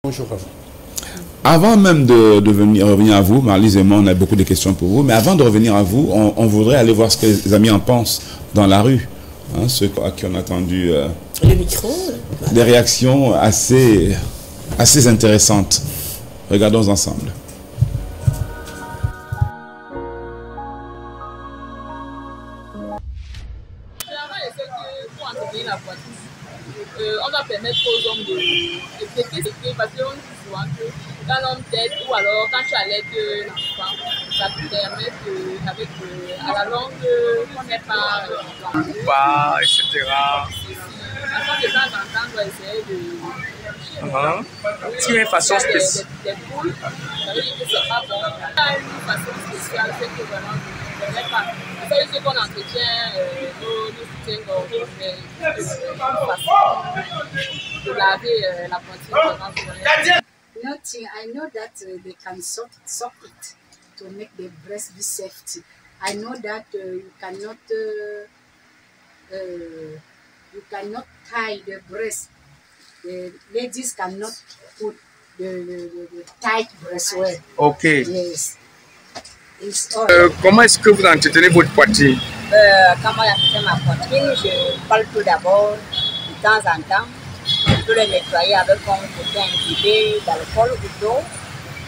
Bonjour à vous. Avant même de revenir à vous, Marlise et moi, on a beaucoup de questions pour vous, mais avant de revenir à vous, on voudrait aller voir ce que les amis en pensent dans la rue. Hein, ceux à qui on a entendu le micro, des réactions assez intéressantes. Regardons ensemble. On va permettre aux hommes de traiter parce qu'on dit souvent que quand l'homme t'aide ou alors quand tu allaites l'enfant, ça te permet avec à la longue qu'on n'ait pas etc. Enfin, de temps en temps, on doit essayer de... C'est une façon spéciale. Des poules, ça veut dire que c'est pas bon. Une façon spéciale, c'est que vraiment, je ne sais pas. C'est ce qu'on entretient nos soutiens-gorge, mais de laver la poitrine. Nothing. I know that they can suck it to make the breast be safety. I know that you cannot tie the breast. The ladies cannot put the tight breast well. Okay. Yes. Comment est-ce que vous entretenez votre poitrine? Comment j'entretiens ma poitrine? Je parle tout d'abord de temps en temps. Je peux le nettoyer avec un côté imbibé d'alcool ou d'eau.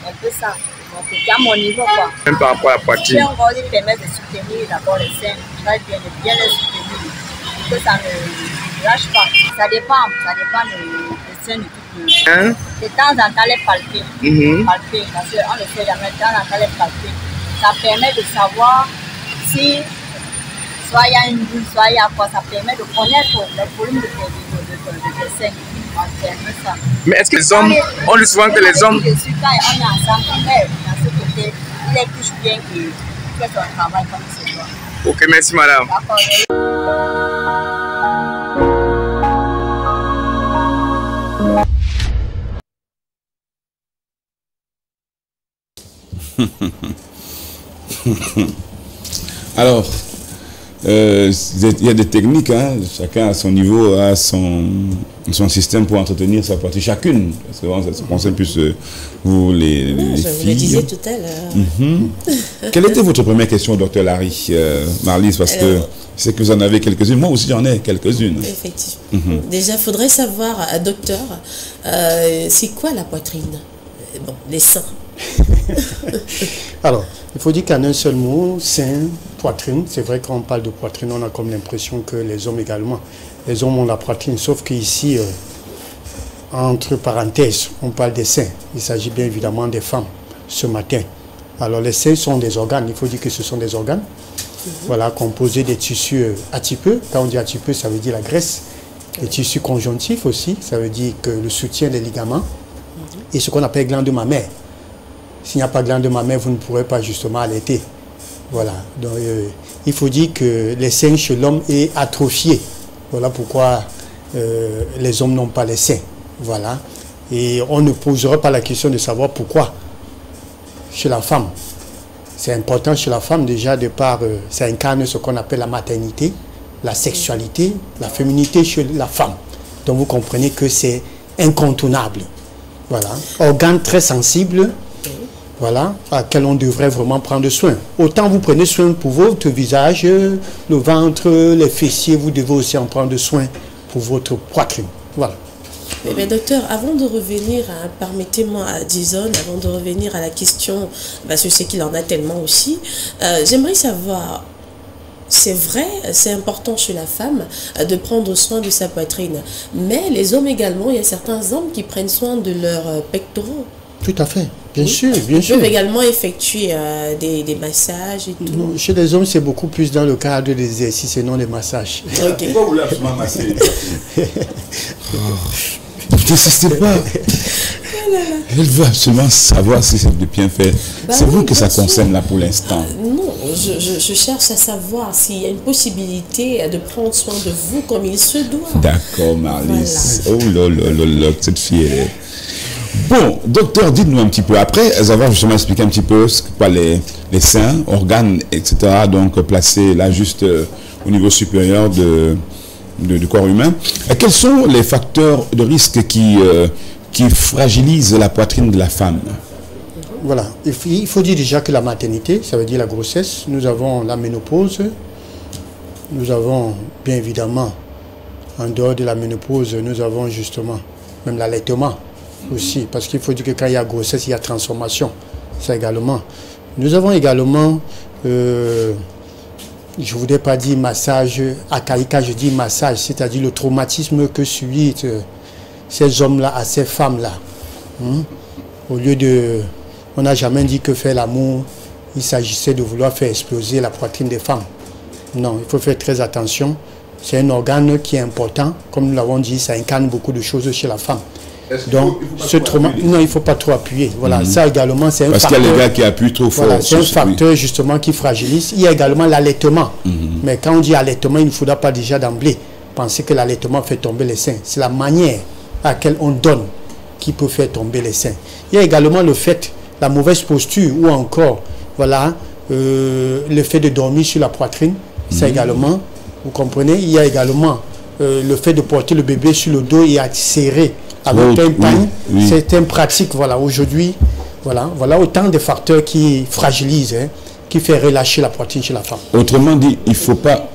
Un peu ça. Donc, c'est à mon niveau quoi. Même par rapport à la poitrine. Encore, il permet de soutenir d'abord les seins. Très bien, de bien les soutenir. Pour que ça ne lâche pas. Ça dépend des seins de tout le monde. De temps en temps, les palper. Palper, parce qu'on ne sait jamais, de temps en temps, les palper. Ça permet de savoir si soit il y a une boule, soit il y a quoi. Ça permet de connaître le volume de tes seins. Ça. Mais est-ce que les hommes, on dit souvent que les hommes... Quand on est ensemble, dans ce côté, il les touche bien qu'il fait son travail comme il se doit. Ok, merci madame. Alors, il y a des techniques, hein, chacun à son niveau a son système pour entretenir sa poitrine, chacune, parce que bon, ça se concerne plus vous les je filles. vous le disais tout à l'heure. Quelle était votre première question, docteur Larry, Marlise, parce que je sais que vous en avez quelques-unes, moi aussi j'en ai quelques-unes. Effectivement. Déjà, il faudrait savoir, docteur, c'est quoi la poitrine? Bon, les seins. Alors, il faut dire qu'en un seul mot, sein, poitrine, c'est vrai quand on parle de poitrine, on a comme l'impression que les hommes également. Les hommes ont la poitrine, sauf qu'ici, entre parenthèses, on parle des seins. Il s'agit bien évidemment des femmes ce matin. Alors les seins sont des organes, il faut dire que ce sont des organes, voilà, composés des tissus adipeux. Quand on dit adipeux, ça veut dire la graisse. Les tissus conjonctifs aussi, ça veut dire que le soutien des ligaments. Et ce qu'on appelle glande mammaire. S'il n'y a pas de glande mammaire, vous ne pourrez pas justement allaiter. Voilà. Donc, il faut dire que les seins chez l'homme est atrophié. Voilà pourquoi les hommes n'ont pas les seins. Voilà. Et on ne posera pas la question de savoir pourquoi chez la femme. C'est important chez la femme déjà de par, ça incarne ce qu'on appelle la maternité, la sexualité, la féminité chez la femme. Donc vous comprenez que c'est incontournable. Voilà. Organe très sensible. Voilà, à laquelle on devrait vraiment prendre soin. Autant vous prenez soin pour votre visage, le ventre, les fessiers, vous devez aussi en prendre soin pour votre poitrine. Voilà. Mais docteur, avant de revenir, permettez-moi, Jason, avant de revenir à la question, parce que je sais qu'il en a tellement aussi, j'aimerais savoir, c'est vrai, c'est important chez la femme de prendre soin de sa poitrine, mais les hommes également, il y a certains hommes qui prennent soin de leurs pectoraux. Tout à fait, bien sûr, bien sûr. Ils peuvent également effectuer des massages et tout. Non, chez les hommes, c'est beaucoup plus dans le cadre des exercices et non des massages. Pourquoi vous voulez absolument masser? N'insistez pas. Elle veut absolument savoir si c'est de bien fait. C'est vous que ça concerne là pour l'instant. Non, je cherche à savoir s'il y a une possibilité de prendre soin de vous comme il se doit. D'accord, Marlise. Voilà. Oh là, cette fille, elle est... Bon, docteur, dites-nous un petit peu, après avoir justement expliqué un petit peu ce que les seins, organes, etc., donc placés là juste au niveau supérieur du corps humain, quels sont les facteurs de risque qui qui fragilisent la poitrine de la femme? Voilà, il faut dire déjà que la maternité, ça veut dire la grossesse, nous avons la ménopause, nous avons bien évidemment, en dehors de la ménopause, nous avons justement même l'allaitement aussi, parce qu'il faut dire que quand il y a grossesse, il y a transformation, ça également. Nous avons également, je ne voudrais pas dire massage, à Kaïka je dis massage, c'est-à-dire le traumatisme que subissent ces hommes-là à ces femmes-là. Au lieu de... On n'a jamais dit que faire l'amour, il s'agissait de vouloir faire exploser la poitrine des femmes. Non, il faut faire très attention. C'est un organe qui est important. Comme nous l'avons dit, ça incarne beaucoup de choses chez la femme. Donc, ce trauma, non, il ne faut pas trop appuyer. Voilà, ça également, c'est un facteur. Parce qu'il y a les gars qui appuient trop fort. Voilà, c'est un facteur justement qui fragilise. Il y a également l'allaitement. Mais quand on dit allaitement, il ne faudra pas déjà d'emblée penser que l'allaitement fait tomber les seins. C'est la manière à laquelle on donne qui peut faire tomber les seins. Il y a également le fait, la mauvaise posture ou encore, voilà, le fait de dormir sur la poitrine. Ça également, vous comprenez. Il y a également le fait de porter le bébé sur le dos et à serrer avec un pagne. C'est une pratique, voilà, aujourd'hui, voilà autant de facteurs qui fragilisent, qui fait relâcher la poitrine chez la femme. Autrement dit, il ne faut pas,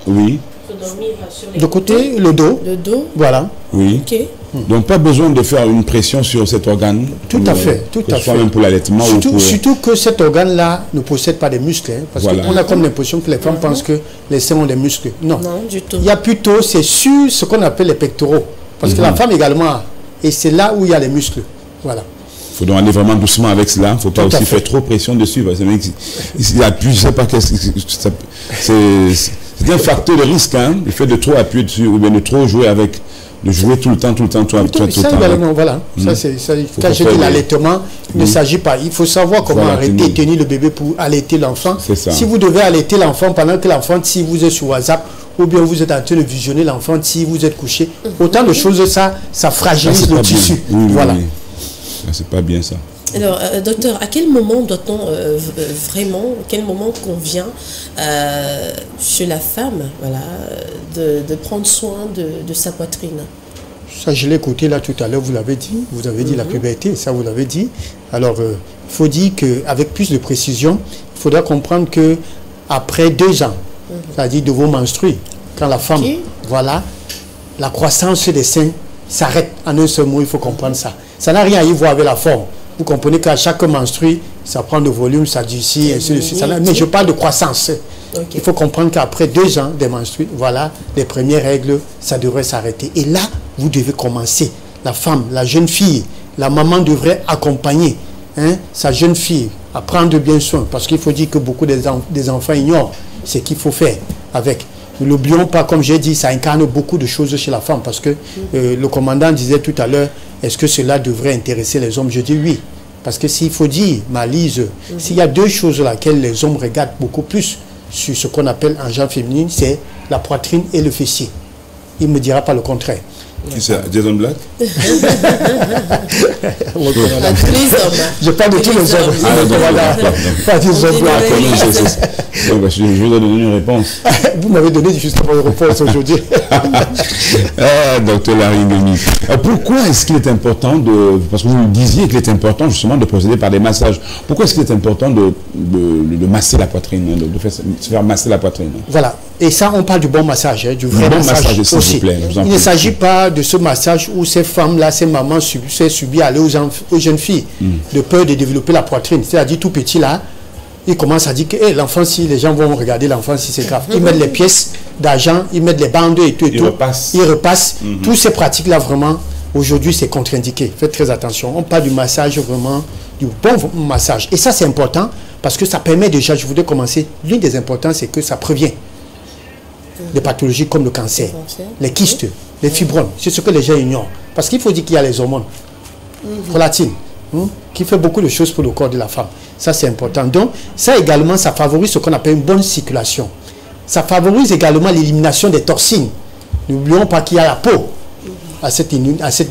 de côté, le dos. Le dos. Voilà. Oui. Okay. Donc, pas besoin de faire une pression sur cet organe. Tout à fait, tout à fait. Même pour l'allaitement. Surtout que cet organe-là ne possède pas de muscles. Parce qu'on a comme l'impression que les femmes pensent que les seins ont des muscles. Non, du tout. Il y a plutôt, c'est sur ce qu'on appelle les pectoraux. Parce que la femme également, et c'est là où il y a les muscles. Voilà. Il faut donc aller vraiment doucement avec cela. Il ne faut pas aussi faire trop pression dessus. Parce que il appuie, je ne sais pas qu'est-ce que c'est un facteur de risque, le fait de trop appuyer dessus ou bien de trop jouer avec, de jouer tout le temps. Voilà. Quand je dis l'allaitement, il ne s'agit pas. Il faut savoir comment arrêter et tenir le bébé pour allaiter l'enfant. Si vous devez allaiter l'enfant pendant que l'enfant, si vous êtes sur WhatsApp, ou bien vous êtes en train de visionner l'enfant, si vous êtes couché, autant de choses, ça fragilise le tissu. Voilà. C'est pas bien ça. Alors, docteur, à quel moment doit-on vraiment, quel moment convient chez la femme, voilà, de prendre soin de sa poitrine? Ça, je l'ai écouté là tout à l'heure, vous l'avez dit. Vous avez dit la puberté, ça vous l'avez dit. Alors, il faut dire qu'avec plus de précision, il faudra comprendre qu'après 2 ans, c'est-à-dire de vos menstrues, quand la femme, voilà, la croissance des seins s'arrête en un seul mot, il faut comprendre ça. Ça n'a rien à y voir avec la forme. Vous comprenez qu'à chaque menstrue, ça prend de volume, ça durcit, et ainsi de suite. Mais je parle de croissance. Il faut comprendre qu'après 2 ans des menstrues, voilà, les premières règles, ça devrait s'arrêter. Et là, vous devez commencer. La femme, la jeune fille, la maman devrait accompagner sa jeune fille à prendre bien soin. Parce qu'il faut dire que beaucoup des enfants ignorent ce qu'il faut faire avec. Ne l'oublions pas, comme j'ai dit, ça incarne beaucoup de choses chez la femme. Parce que le commandant disait tout à l'heure, est-ce que cela devrait intéresser les hommes? Je dis oui. Parce que s'il faut dire, Malise, s'il y a 2 choses à laquelle les hommes regardent beaucoup plus sur ce qu'on appelle en genre féminin, c'est la poitrine et le fessier. Il ne me dira pas le contraire. Qui c'est? Jason Black? Je parle de tous les hommes. Pas des hommes Black. Je vous ai donné une réponse. Vous m'avez donné justement une réponse aujourd'hui. Docteur Larry Denis. Pourquoi est-ce qu'il est important de... Parce que vous disiez qu'il est important justement de procéder par des massages. Pourquoi est-ce qu'il est important de masser la poitrine, de se faire masser la poitrine? Voilà. Et ça, on parle du bon massage, du vrai massage aussi. Il ne s'agit pas de ce massage où ces femmes-là, ces mamans subissent aller aux jeunes filles de peur de développer la poitrine. C'est-à-dire tout petit là, ils commencent à dire que l'enfant, si les gens vont regarder l'enfant, si c'est grave. Ils mettent les pièces d'argent, ils mettent les bandes et tout. Ils repassent. Toutes ces pratiques-là, vraiment, aujourd'hui, c'est contre-indiqué. Faites très attention. On parle du massage, vraiment, du bon massage. Et ça, c'est important parce que ça permet déjà, je voudrais commencer, l'une des importances, c'est que ça prévient des pathologies comme le cancer, les kystes, les fibromes. C'est ce que les gens ignorent. Parce qu'il faut dire qu'il y a les hormones, prolatine, qui fait beaucoup de choses pour le corps de la femme. Ça, c'est important. Donc, ça également, ça favorise ce qu'on appelle une bonne circulation. Ça favorise également l'élimination des toxines. N'oublions pas qu'il y a la peau à ce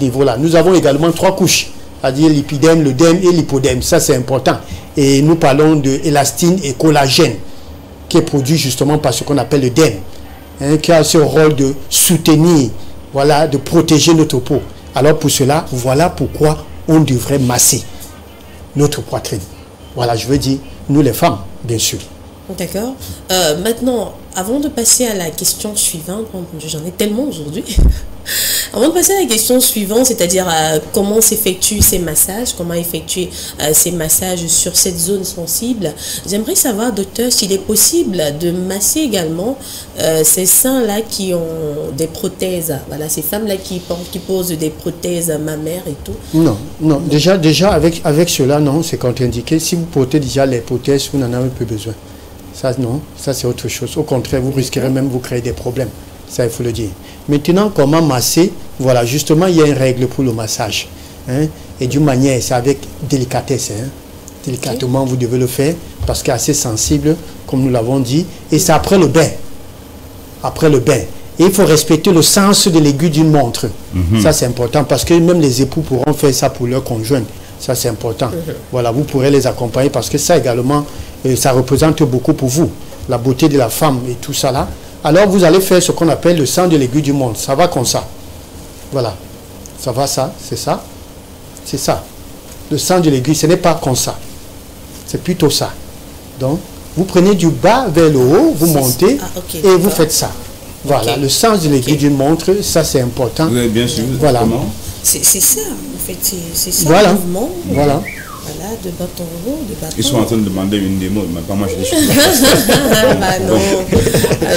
niveau-là. Nous avons également 3 couches, c'est-à-dire l'épidème, l'œdème et l'hypodème. Ça, c'est important. Et nous parlons de élastine et collagène, qui est produit justement par ce qu'on appelle l'œdème, qui a ce rôle de soutenir, voilà, de protéger notre peau. Alors pour cela, voilà pourquoi on devrait masser notre poitrine. Voilà, je veux dire, nous les femmes, bien sûr. D'accord. Maintenant, avant de passer à la question suivante, j'en ai tellement aujourd'hui. Avant de passer à la question suivante, c'est-à-dire comment s'effectuent ces massages, comment effectuer ces massages sur cette zone sensible, j'aimerais savoir, docteur, s'il est possible de masser également ces seins-là qui ont des prothèses, voilà, ces femmes-là qui posent des prothèses mammaires et tout. Non, non, déjà avec cela, non, c'est contre-indiqué. Si vous portez déjà les prothèses, vous n'en avez plus besoin. Ça, non, ça c'est autre chose. Au contraire, vous risquerez même de vous créer des problèmes. Ça, il faut le dire. Maintenant, comment masser? Voilà, justement, il y a une règle pour le massage. Hein, et d'une manière, c'est avec délicatesse. Hein. Délicatement, vous devez le faire parce qu'il est assez sensible, comme nous l'avons dit. Et c'est après le bain. Après le bain. Et il faut respecter le sens de l'aiguille d'une montre. Ça, c'est important parce que même les époux pourront faire ça pour leur conjoint. Ça, c'est important. Voilà, vous pourrez les accompagner parce que ça également, ça représente beaucoup pour vous. La beauté de la femme et tout ça là. Alors, vous allez faire ce qu'on appelle le sang de l'aiguille du monde. Ça va comme ça. Voilà. Ça va ça, c'est ça. C'est ça. Le sang de l'aiguille, ce n'est pas comme ça. C'est plutôt ça. Donc, vous prenez du bas vers le haut, vous montez et vous faites ça. Voilà, le sens de l'aiguille d'une montre, ça c'est important. Vous avez bien suivi. Voilà. Comment? C'est ça, en fait, c'est ça voilà. le mouvement. Voilà. Voilà, de bâton rond, de bâton. Ils sont en train de demander une démo, mais pas moi je dis. Bah non,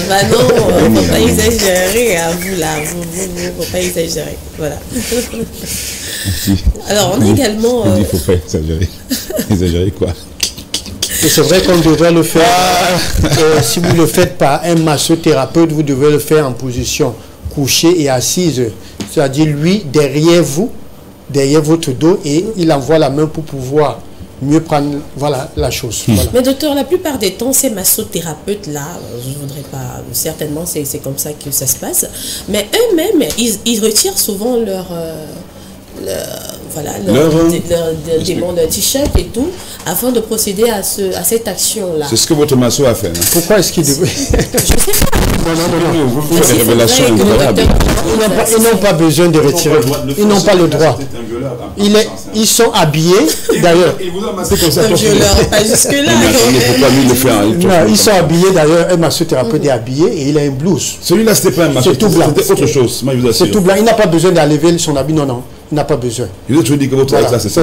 bah non, faut pas exagérer, à vous là, vous, faut pas exagérer, voilà. Alors, on a également... Il dit, faut pas exagérer. Exagérer quoi? Et c'est vrai qu'on devrait le faire, si vous le faites par un massothérapeute, vous devez le faire en position couchée et assise. C'est-à-dire lui derrière vous, derrière votre dos, et il envoie la main pour pouvoir mieux prendre la chose. Voilà. Mais docteur, la plupart des temps, ces massothérapeutes-là, je ne voudrais pas, certainement c'est comme ça que ça se passe, mais eux-mêmes, ils retirent souvent leur t-shirt et tout, afin de procéder à cette action-là. C'est ce que votre masso a fait. Hein? Pourquoi est-ce qu'il devrait... Je sais pas. Non. Vous faites des révélations incroyables. Ils n'ont pas besoin de retirer. Ils n'ont pas le droit. Ils sont habillés, d'ailleurs. Un violeur, pas jusque-là. Pourquoi lui le faire? Non, ils sont habillés, d'ailleurs. Un massothérapeute est habillé et il a une blouse. Celui-là, c'était pas un masso. C'est tout blanc. C'était autre chose. Moi, je vous assure. C'est tout blanc. Il n'a pas besoin d'enlever son habit. Non. Il n'a pas besoin. Je vous ai dit que votre là, c'est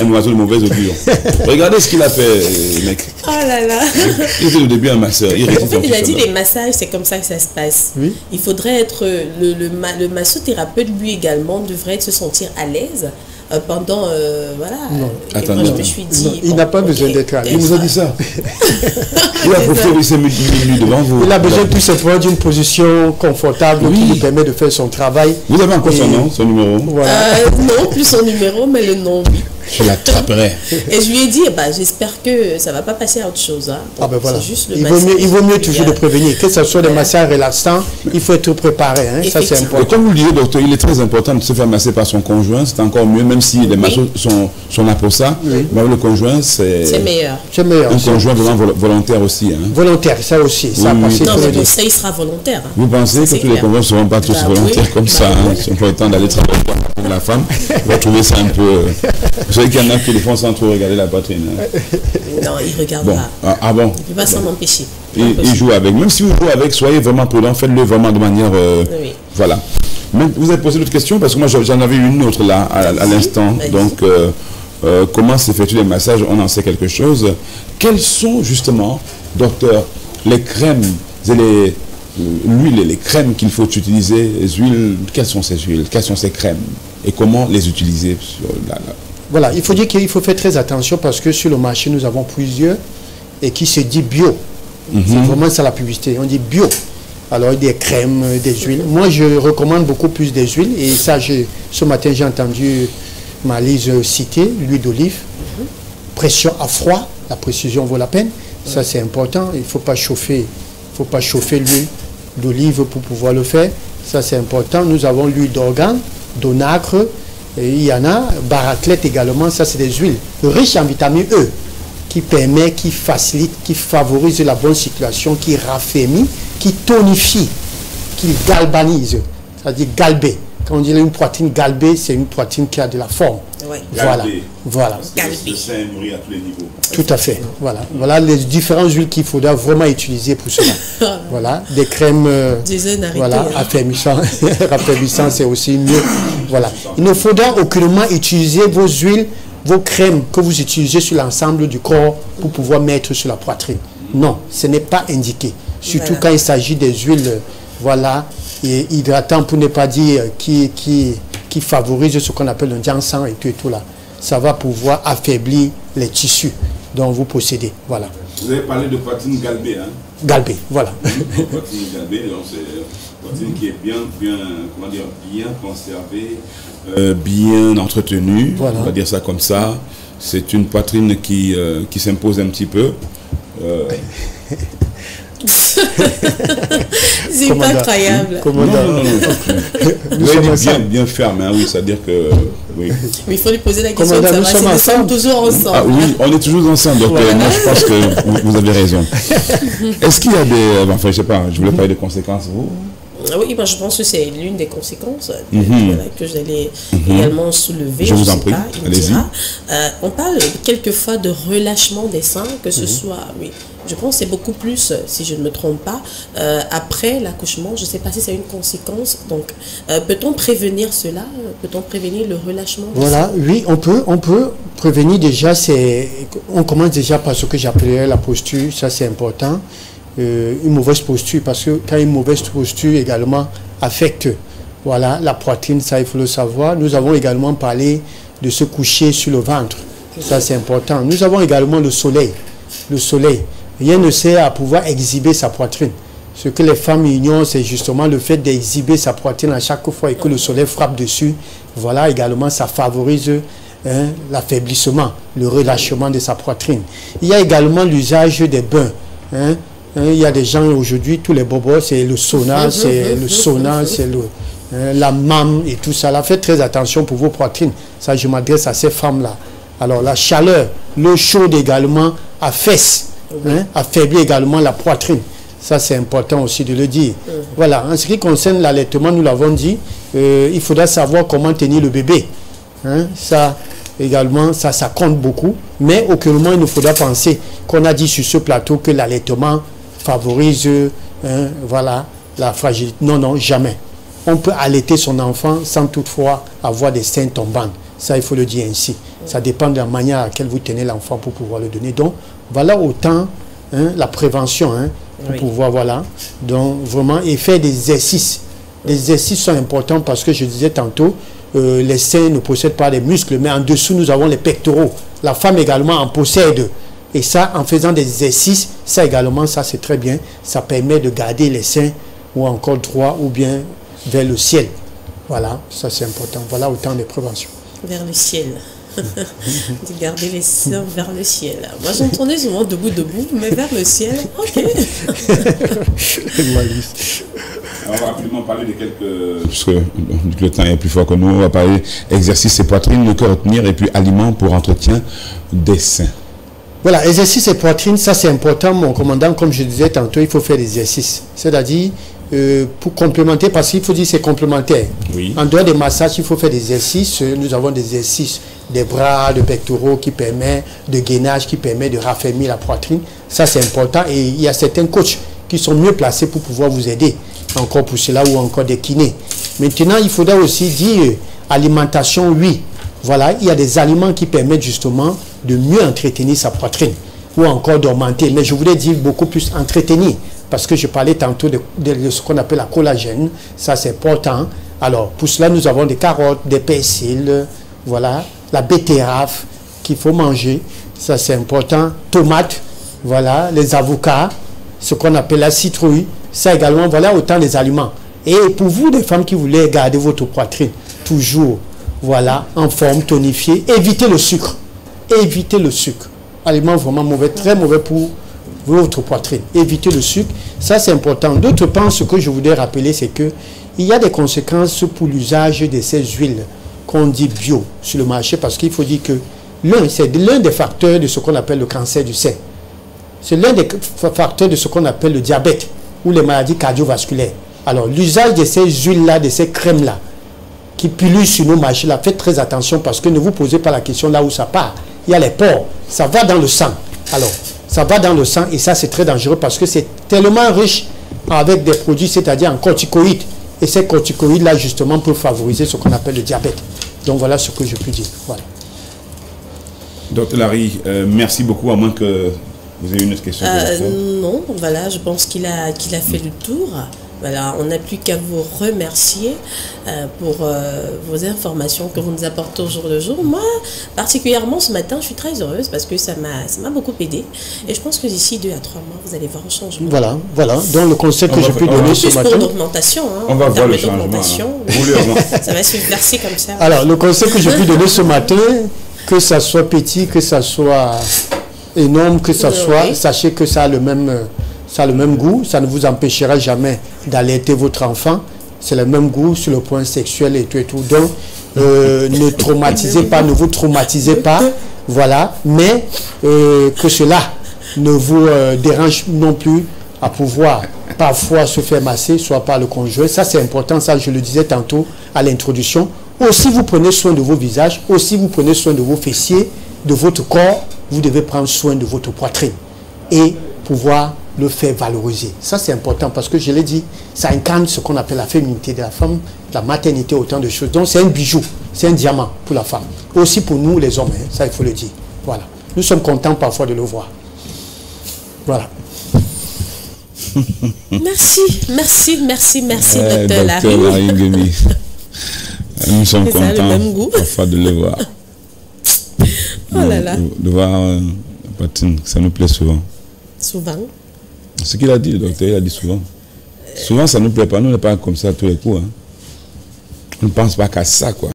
un oiseau de mauvaise augure. Regardez ce qu'il a fait, mec. Oh là là. Il était au début un masseur. En fait, il a dit les massages, c'est comme ça que ça se passe. Oui. Il faudrait être... Le massothérapeute, lui également, devrait se sentir à l'aise pendant... voilà. Non. Attendez, je me suis dit... Non, il n'a pas besoin d'être à l'aise. Il nous a dit ça. Il a profité de ses minutes devant vous. Il a besoin tout simplement d'une position confortable qui lui permet de faire son travail. Vous avez encore son nom, son numéro? Voilà. Non, plus son numéro, mais le nom, oui. Je l'attraperai. Et je lui ai dit, j'espère que ça ne va pas passer à autre chose. Hein. Donc, voilà. Juste le il vaut mieux toujours de prévenir. Que ce soit des massages relaxants, il faut être préparé. Hein. Ça, c'est important. Et comme vous le disiez, docteur, il est très important de se faire masser par son conjoint. C'est encore mieux, même si les massos sont là pour ça. Oui. Mais le conjoint, c'est meilleur. Un conjoint vraiment volontaire aussi. Hein. Volontaire, ça aussi. Ça non, mais pour ça, il sera volontaire. Hein. Vous pensez que tous les conjoints ne seront pas tous volontaires comme ça? Ils n'ont pas le temps d'aller travailler pour la femme. Vous va trouver ça un peu... Vous savez qu'il y en a qui le font sans trop regarder la poitrine. Hein. Non, il regarde pas. Ah bon? Il ne peut pas s'en empêcher. Il joue avec. Même si vous jouez avec, soyez vraiment prudent. Faites-le vraiment de manière... oui. Voilà. Mais vous avez posé d'autres questions? Parce que moi, j'en avais une autre là, à l'instant. Donc, comment s'effectuent les massages? On en sait quelque chose. Quels sont justement, docteur, les crèmes et l'huile et les crèmes qu'il faut utiliser? Les huiles, quelles sont ces huiles? Quelles sont ces crèmes? Et comment les utiliser sur Voilà, il faut dire qu'il faut faire très attention parce que sur le marché, nous avons plusieurs et qui se dit bio. C'est vraiment ça la publicité. On dit bio. Alors, des crèmes, des huiles. Moi, je recommande beaucoup plus des huiles. Et ça, ce matin, j'ai entendu Malise citer l'huile d'olive. Pression à froid. La précision vaut la peine. Ça, c'est important. Il ne faut pas chauffer l'huile d'olive pour pouvoir le faire. Ça, c'est important. Nous avons l'huile d'organe, d'onacre. Et il y en a, baraclette également, ça c'est des huiles riches en vitamine E qui permet, qui facilite, qui favorise la bonne circulation, qui raffermit, qui tonifie, qui galvanise, c'est-à-dire galbé, Quand on dit une poitrine galbée, c'est une poitrine qui a de la forme. Ouais. Voilà. Voilà. Le sein nourrit à tous les niveaux. Tout à fait. Voilà. Voilà les différentes huiles qu'il faudra vraiment utiliser pour cela. Voilà. Des crèmes voilà, raffermissant, c'est aussi mieux. Voilà. Il ne faudra aucunement utiliser vos huiles, vos crèmes que vous utilisez sur l'ensemble du corps pour pouvoir mettre sur la poitrine. Non, ce n'est pas indiqué. Surtout quand il s'agit des huiles, voilà, et hydratants, pour ne pas dire qui favorise ce qu'on appelle le ginseng et tout là. Ça va pouvoir affaiblir les tissus dont vous possédez. Voilà. Vous avez parlé de poitrine galbée, hein? Galbée, voilà. Poitrine galbée, donc c'est une poitrine qui est bien conservée, bien entretenue, voilà. On va dire ça comme ça. C'est une poitrine qui s'impose un petit peu. C'est pas incroyable. Non. Vous avez dit bien ferme, hein, oui, c'est-à-dire que... Oui. Mais il faut lui poser la question de savoir si nous sommes toujours ensemble. Ah, oui, on est toujours ensemble, donc moi je pense que vous avez raison. Est-ce qu'il y a des... Enfin, je sais pas, je voulais parler de conséquences, vous? Oui, moi je pense que c'est l'une des conséquences que j'allais également soulever. Je vous en prie, allez-y. On parle quelquefois de relâchement des seins, que ce soit, oui, je pense que c'est beaucoup plus, si je ne me trompe pas, après l'accouchement. Je ne sais pas si c'est une conséquence. Donc, peut-on prévenir cela? Peut-on prévenir le relâchement des seins? Oui, on peut prévenir déjà. On commence déjà par ce que j'appellerais la posture, ça c'est important. Une mauvaise posture, parce que quand une mauvaise posture également affecte la poitrine, ça il faut le savoir. Nous avons également parlé de se coucher sur le ventre, ça c'est important. Nous avons également le soleil. Rien ne sert à pouvoir exhiber sa poitrine. Ce que les femmes ignorent, c'est justement le fait d'exhiber sa poitrine à chaque fois et que le soleil frappe dessus. Voilà, également ça favorise l'affaiblissement, le relâchement de sa poitrine. Il y a également l'usage des bains. Il y a des gens aujourd'hui, tous les bobos, c'est le sauna, c'est la mame et tout ça. Là, faites très attention pour vos poitrines. Ça, je m'adresse à ces femmes-là. Alors, la chaleur, l'eau chaude également affaisse, affaiblit également la poitrine. Ça, c'est important aussi de le dire. Voilà. En ce qui concerne l'allaitement, nous l'avons dit, il faudra savoir comment tenir le bébé. Ça également, ça compte beaucoup. Mais aucunement, il ne faudra penser qu'on a dit sur ce plateau que l'allaitement favorise la fragilité. Non, jamais. On peut allaiter son enfant sans toutefois avoir des seins tombants. Ça, il faut le dire ainsi. Ça dépend de la manière à laquelle vous tenez l'enfant pour pouvoir le donner. Donc, voilà autant la prévention pour pouvoir, donc vraiment, et faire des exercices. Les exercices sont importants parce que je disais tantôt, les seins ne possèdent pas les muscles, mais en dessous, nous avons les pectoraux. La femme également en possède. Et ça, en faisant des exercices, ça également, ça c'est très bien. Ça permet de garder les seins ou encore droit ou bien vers le ciel. Voilà, ça c'est important. Voilà autant de prévention. Vers le ciel. De garder les seins vers le ciel. Moi j'entendais souvent debout, mais vers le ciel, ok. On va rapidement parler de quelques... Parce que le temps est plus fort que nous. On va parler exercice et poitrine, que retenir, et puis aliments pour entretien des seins. Voilà, exercice et poitrine, ça c'est important, mon commandant. Comme je disais tantôt, il faut faire des exercices. C'est-à-dire, pour complémenter, parce qu'il faut dire que c'est complémentaire. Oui. En dehors des massages, il faut faire des exercices. Nous avons des exercices des bras, de pectoraux qui permet de gainage, qui permet de raffermir la poitrine. Ça c'est important. Et il y a certains coachs qui sont mieux placés pour pouvoir vous aider. Encore pour cela, ou encore des kinés. Maintenant, il faudra aussi dire alimentation, oui. Voilà, il y a des aliments qui permettent justement de mieux entretenir sa poitrine ou encore d'augmenter. Mais je voulais dire beaucoup plus entretenir parce que je parlais tantôt de ce qu'on appelle la collagène. Ça, c'est important. Alors, pour cela, nous avons des carottes, des persils, voilà, la betterave qu'il faut manger. Ça, c'est important. Tomates, voilà, les avocats, ce qu'on appelle la citrouille. Ça également, voilà autant les aliments. Et pour vous, les femmes qui voulez garder votre poitrine, toujours, voilà, en forme, tonifiée, évitez le sucre. Évitez le sucre. Aliment vraiment mauvais, très mauvais pour votre poitrine. Évitez le sucre. Ça, c'est important. D'autre part, ce que je voudrais rappeler, c'est que il y a des conséquences pour l'usage de ces huiles qu'on dit bio sur le marché, parce qu'il faut dire que c'est l'un des facteurs de ce qu'on appelle le cancer du sein. C'est l'un des facteurs de ce qu'on appelle le diabète ou les maladies cardiovasculaires. Alors, l'usage de ces huiles-là, de ces crèmes-là, qui pullulent sur nos marchés, là, faites très attention parce que ne vous posez pas la question là où ça part. Il y a les pores, ça va dans le sang. Alors, ça va dans le sang et ça, c'est très dangereux parce que c'est tellement riche avec des produits, c'est-à-dire en corticoïdes. Et ces corticoïdes-là, justement, peuvent favoriser ce qu'on appelle le diabète. Donc, voilà ce que je peux dire. Voilà. Docteur Larry, merci beaucoup, à moins que vous ayez une autre question. Non, voilà, je pense qu'il a fait le tour. Voilà, on n'a plus qu'à vous remercier pour vos informations que vous nous apportez au jour le jour. Moi, particulièrement ce matin, je suis très heureuse parce que ça m'a beaucoup aidé. Et je pense que d'ici 2 à 3 mois, vous allez voir un changement. Voilà. Donc le conseil que je peux donner ce matin... Pour l'augmentation, hein, on va voir le changement. Ça va se verser comme ça. Alors, le conseil que je peux donner ce matin, que ça soit petit, que ça soit énorme, que ça soit, sachez que ça a le même goût, ça ne vous empêchera jamais d'allaiter votre enfant. C'est le même goût sur le point sexuel et tout et tout. Donc, ne traumatisez pas, ne vous traumatisez pas. Voilà. Mais que cela ne vous dérange non plus à pouvoir parfois se faire masser, soit par le conjoint. Ça, c'est important. Ça, je le disais tantôt à l'introduction. Aussi, vous prenez soin de vos visages. Aussi, vous prenez soin de vos fessiers, de votre corps. Vous devez prendre soin de votre poitrine et pouvoir le faire valoriser. Ça, c'est important parce que je l'ai dit, ça incarne ce qu'on appelle la féminité de la femme, la maternité, autant de choses. Donc, c'est un bijou, c'est un diamant pour la femme. Aussi pour nous, les hommes, hein, ça, il faut le dire. Voilà. Nous sommes contents parfois de le voir. Voilà. Merci, docteur Larry. Nous sommes contents parfois de le voir. Oh là là. De voir Patine, ça nous plaît souvent. Souvent. Ce qu'il a dit, le docteur, il a dit souvent. Souvent, ça ne nous plaît pas. Nous, on n'est pas comme ça tous les coups. Hein. On ne pense pas qu'à ça, quoi.